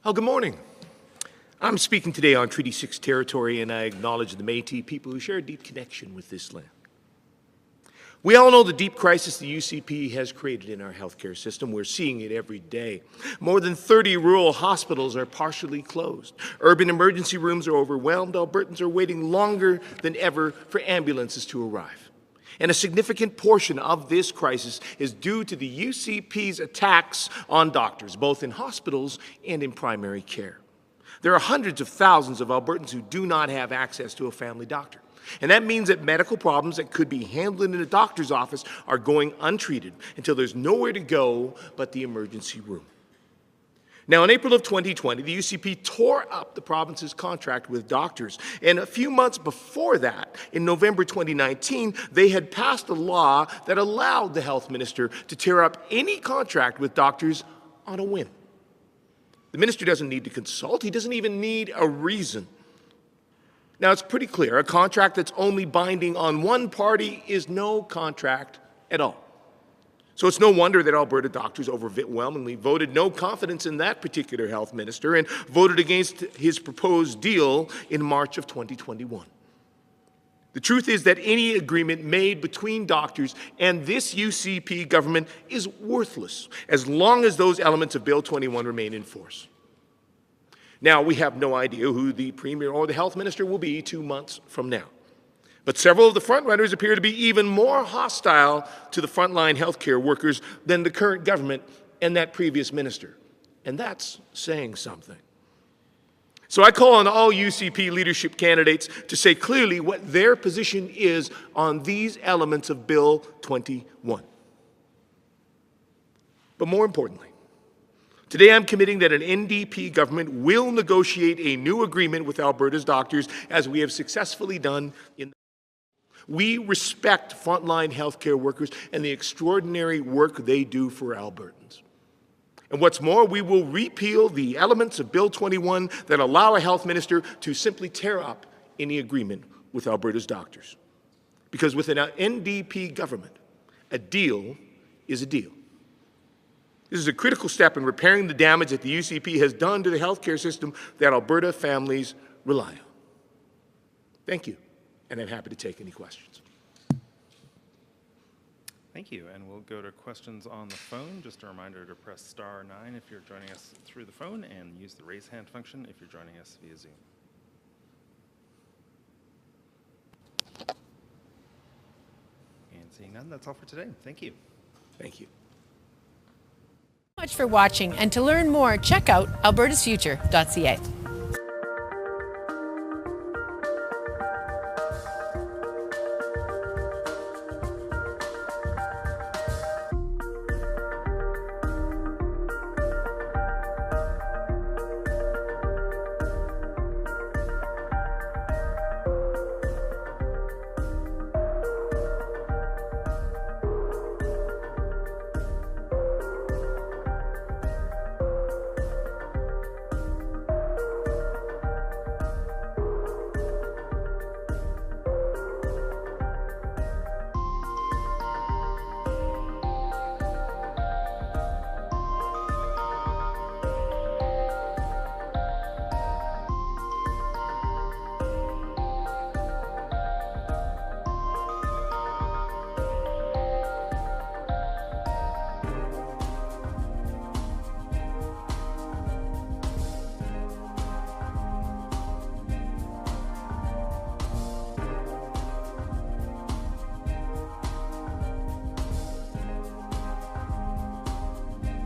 Well, good morning. I'm speaking today on Treaty 6 territory, and I acknowledge the Métis people who share a deep connection with this land. We all know the deep crisis the UCP has created in our healthcare system. We're seeing it every day. More than 30 rural hospitals are partially closed. Urban emergency rooms are overwhelmed. Albertans are waiting longer than ever for ambulances to arrive. And a significant portion of this crisis is due to the UCP's attacks on doctors, both in hospitals and in primary care. There are hundreds of thousands of Albertans who do not have access to a family doctor. And that means that medical problems that could be handled in a doctor's office are going untreated until there's nowhere to go but the emergency room. Now, in April of 2020, the UCP tore up the province's contract with doctors. And a few months before that, in November 2019, they had passed a law that allowed the health minister to tear up any contract with doctors on a whim. The minister doesn't need to consult. He doesn't even need a reason. Now, it's pretty clear. A contract that's only binding on one party is no contract at all. So it's no wonder that Alberta doctors overwhelmingly voted no confidence in that particular health minister and voted against his proposed deal in March of 2021. The truth is that any agreement made between doctors and this UCP government is worthless as long as those elements of Bill 21 remain in force. Now, we have no idea who the Premier or the Health Minister will be 2 months from now. But several of the frontrunners appear to be even more hostile to the frontline healthcare workers than the current government and that previous minister. And that's saying something. So I call on all UCP leadership candidates to say clearly what their position is on these elements of Bill 21. But more importantly, today I'm committing that an NDP government will negotiate a new agreement with Alberta's doctors as we have successfully done in the We respect frontline healthcare workers and the extraordinary work they do for Albertans. And what's more, we will repeal the elements of Bill 21 that allow a health minister to simply tear up any agreement with Alberta's doctors. Because with an NDP government, a deal is a deal. This is a critical step in repairing the damage that the UCP has done to the healthcare system that Alberta families rely on. Thank you. And I'm happy to take any questions. Thank you, and we'll go to questions on the phone. Just a reminder to press *9 if you're joining us through the phone and use the raise hand function if you're joining us via Zoom. And seeing none, that's all for today. Thank you. Thank you. Much for watching, and to learn more, check out albertasfuture.ca.